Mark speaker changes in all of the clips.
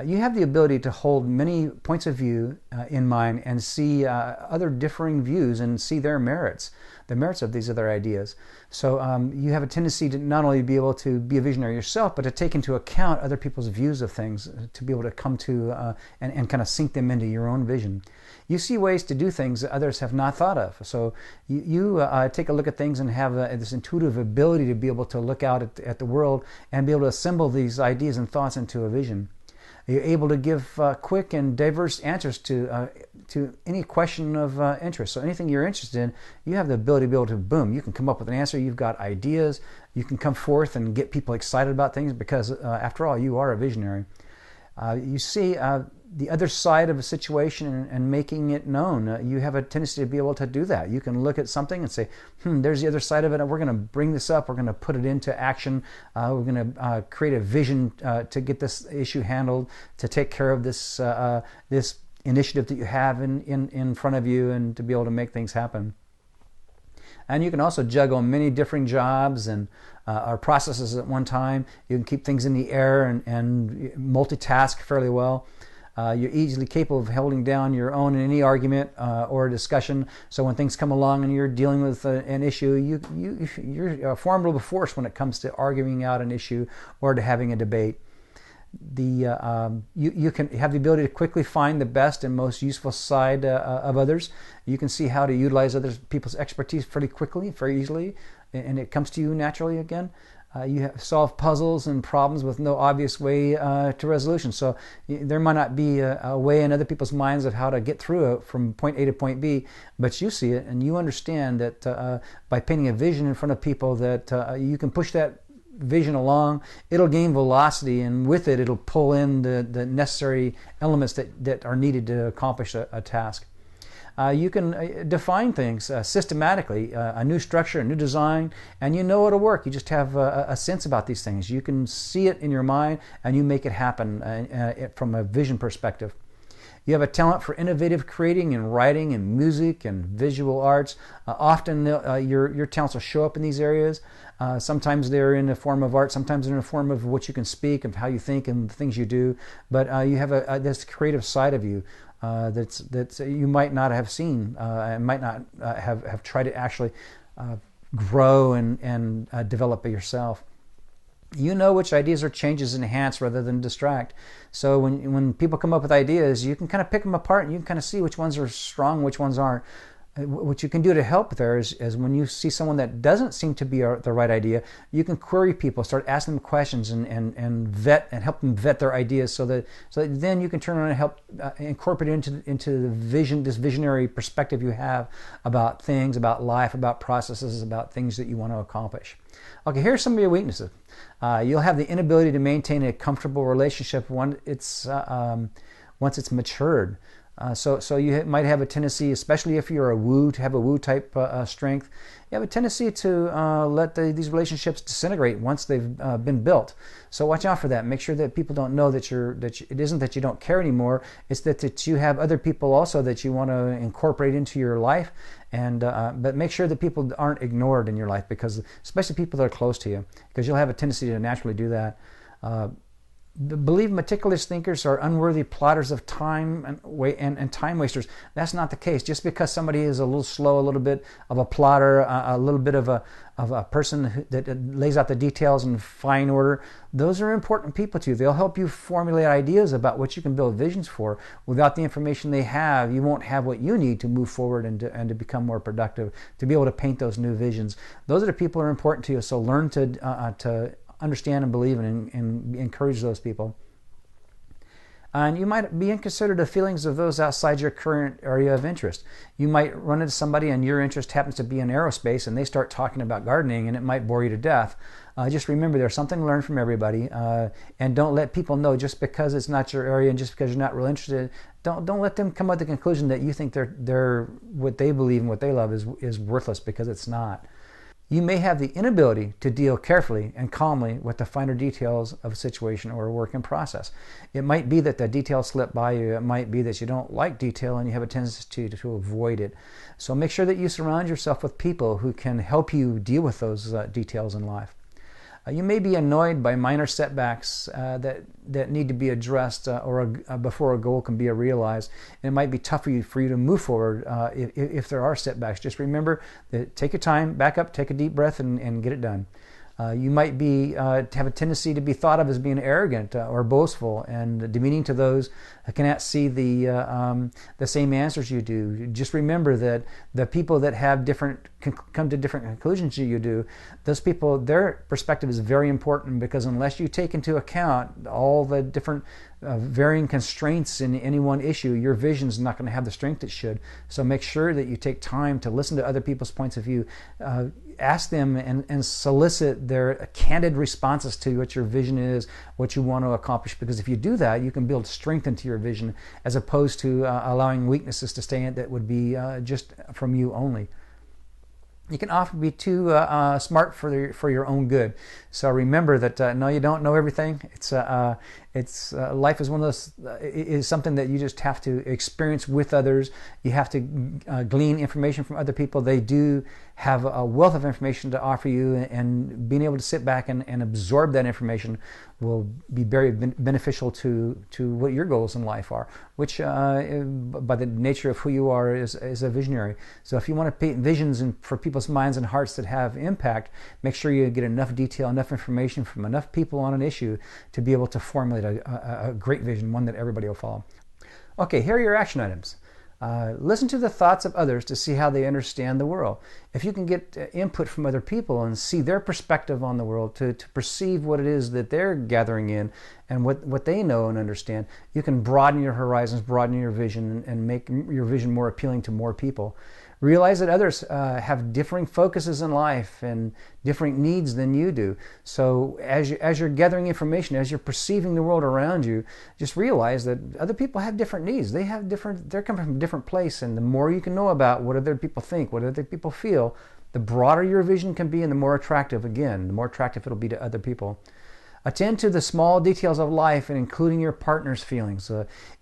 Speaker 1: You have the ability to hold many points of view in mind and see other differing views and see their merits, the merits of these other ideas. So you have a tendency to not only be able to be a visionary yourself, but to take into account other people's views of things, to be able to come to and kind of sink them into your own vision. You see ways to do things that others have not thought of. So you take a look at things and have this intuitive ability to be able to look out at the world and be able to assemble these ideas and thoughts into a vision. You're able to give quick and diverse answers to any question of interest. So anything you're interested in, you have the ability to be able to, boom, you can come up with an answer. You've got ideas. You can come forth and get people excited about things because, after all, you are a visionary. You see the other side of a situation and making it known. You have a tendency to be able to do that. You can look at something and say, there's the other side of it, and we're going to bring this up. We're going to put it into action. We're going to create a vision to get this issue handled, to take care of this this initiative that you have in front of you, and to be able to make things happen. And you can also juggle many different jobs and or processes at one time. You can keep things in the air and multitask fairly well. You're easily capable of holding down your own in any argument or discussion. So when things come along and you're dealing with an issue, you're a formidable force when it comes to arguing out an issue or to having a debate. You can have the ability to quickly find the best and most useful side of others. You can see how to utilize other people's expertise pretty quickly, very easily, and it comes to you naturally again. You have solve puzzles and problems with no obvious way to resolution. So there might not be a way in other people's minds of how to get through it from point A to point B, but you see it and you understand that by painting a vision in front of people that you can push that vision along, it'll gain velocity, and with it, it'll pull in the necessary elements that are needed to accomplish a task. You can define things systematically, a new structure, a new design, and you know it'll work. You just have a sense about these things. You can see it in your mind, and you make it happen from a vision perspective. You have a talent for innovative creating and writing and music and visual arts. Often your talents will show up in these areas. Sometimes they're in the form of art, sometimes they're in the form of what you can speak, of how you think and the things you do. But you have this creative side of you that you might not have seen and might not have tried to actually grow and develop it yourself. You know which ideas or changes enhance rather than distract. So when people come up with ideas, you can kind of pick them apart and you can kind of see which ones are strong, which ones aren't. What you can do to help there is when you see someone that doesn't seem to be the right idea, you can query people, start asking them questions and vet and help them vet their ideas so that then you can turn around and help incorporate it into the vision, this visionary perspective you have about things, about life, about processes, about things that you want to accomplish. Okay, here's some of your weaknesses. You'll have the inability to maintain a comfortable relationship once it's matured. So you might have a tendency, especially if you're a woo, to have a woo type strength. You have a tendency to let these relationships disintegrate once they've been built. So watch out for that. Make sure that people don't know that it isn't that you don't care anymore. It's that you have other people also that you want to incorporate into your life. And but make sure that people aren't ignored in your life, because especially people that are close to you, because you'll have a tendency to naturally do that. Believe meticulous thinkers are unworthy plotters of time and time wasters. That's not the case. Just because somebody is a little slow, a little bit of a plotter, a little bit of a person that lays out the details in fine order, those are important people to you. They'll help you formulate ideas about what you can build visions for. Without the information they have, you won't have what you need to move forward and to become more productive, to be able to paint those new visions. Those are the people who are important to you. So learn to understand and believe and encourage those people. And you might be inconsiderate of feelings of those outside your current area of interest. You might run into somebody and your interest happens to be in aerospace and they start talking about gardening and it might bore you to death. Just remember there's something to learn from everybody, and don't let people know just because it's not your area and just because you're not real interested. Don't let them come up with the conclusion that you think they're what they believe and what they love is worthless, because it's not. You may have the inability to deal carefully and calmly with the finer details of a situation or a work in process. It might be that the details slip by you. It might be that you don't like detail and you have a tendency to avoid it. So make sure that you surround yourself with people who can help you deal with those details in life. You may be annoyed by minor setbacks that need to be addressed before a goal can be realized. And it might be tough for you to move forward if there are setbacks. Just remember that take your time, back up, take a deep breath, and get it done. You might have a tendency to be thought of as being arrogant or boastful and demeaning to those who cannot see the same answers you do. Just remember that the people that have come to different conclusions than you do, those people, their perspective is very important, because unless you take into account all the different varying constraints in any one issue, your vision is not going to have the strength it should. So make sure that you take time to listen to other people's points of view. Ask them and solicit their candid responses to what your vision is, what you want to accomplish, because if you do that, you can build strength into your vision, as opposed to allowing weaknesses to stay in that would be just from you only. You can often be too smart for your own good. So remember that no, you don't know everything. Life is one of those is something that you just have to experience with others. You have to glean information from other people. They do have a wealth of information to offer you, and being able to sit back and absorb that information will be very beneficial to what your goals in life are, which by the nature of who you are is a visionary. So if you want to paint visions for people's minds and hearts that have impact, make sure you get enough detail, enough information from enough people on an issue to be able to formulate a great vision, one that everybody will follow. Okay, here are your action items. Listen to the thoughts of others to see how they understand the world. If you can get input from other people and see their perspective on the world, to perceive what it is that they're gathering in and what they know and understand, you can broaden your horizons, broaden your vision, and make your vision more appealing to more people. Realize that others have differing focuses in life and different needs than you do. So as you're gathering information, as you're perceiving the world around you, just realize that other people have different needs. They're coming from a different place, and the more you can know about what other people think, what other people feel, the broader your vision can be, and the more attractive it'll be to other people. Attend to the small details of life, and including your partner's feelings.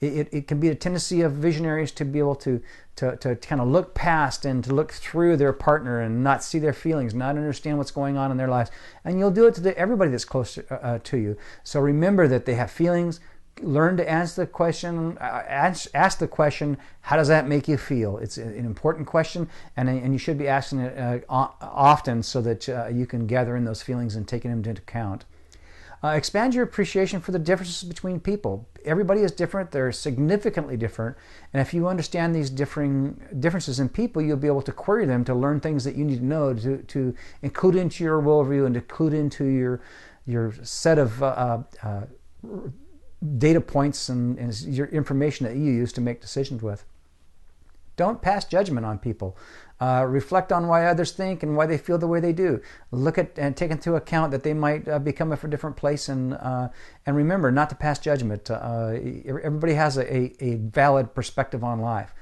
Speaker 1: It can be a tendency of visionaries to be able to kind of look past and to look through their partner and not see their feelings, not understand what's going on in their lives. And you'll do it to everybody that's close to you. So remember that they have feelings. Learn to answer the question. Ask the question, how does that make you feel? It's an important question, and you should be asking it often, so that you can gather in those feelings and take them into account. Expand your appreciation for the differences between people. Everybody is different. They're significantly different. And if you understand these differences in people, you'll be able to query them to learn things that you need to know to include into your worldview and to include into your set of data points and your information that you use to make decisions with. Don't pass judgment on people. Reflect on why others think and why they feel the way they do. Look at and take into account that they might be coming from a different place, and remember not to pass judgment. Everybody has a valid perspective on life.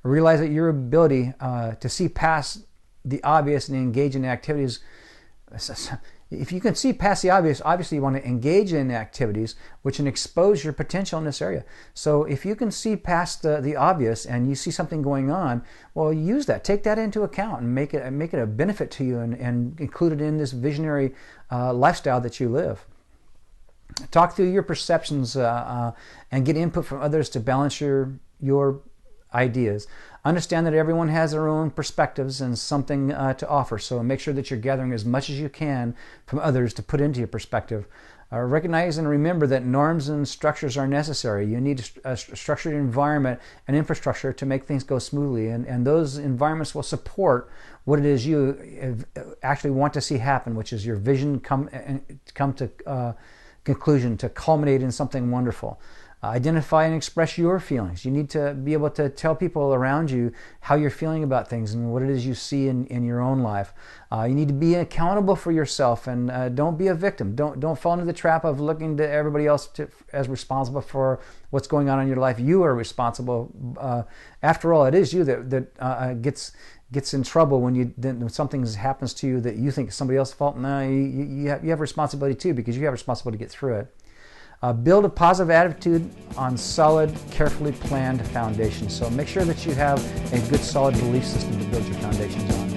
Speaker 1: Realize that your ability to see past the obvious and engage in activities. If you can see past the obvious, obviously you want to engage in activities which can expose your potential in this area. So if you can see past the obvious and you see something going on, well, use that. Take that into account and make it a benefit to you, and include it in this visionary lifestyle that you live. Talk through your perceptions and get input from others to balance your ideas. Understand that everyone has their own perspectives and something to offer, so make sure that you're gathering as much as you can from others to put into your perspective. Recognize and remember that norms and structures are necessary. You need a structured environment and infrastructure to make things go smoothly, and those environments will support what it is you actually want to see happen, which is your vision come to conclusion, to culminate in something wonderful. Identify and express your feelings. You need to be able to tell people around you how you're feeling about things and what it is you see in your own life. You need to be accountable for yourself, and don't be a victim. Don't fall into the trap of looking to everybody else as responsible for what's going on in your life. You are responsible. After all, it is you that gets in trouble when something happens to you that you think is somebody else's fault. No, you have responsibility too, because you have responsibility to get through it. Build a positive attitude on solid, carefully planned foundations. So make sure that you have a good, solid belief system to build your foundations on.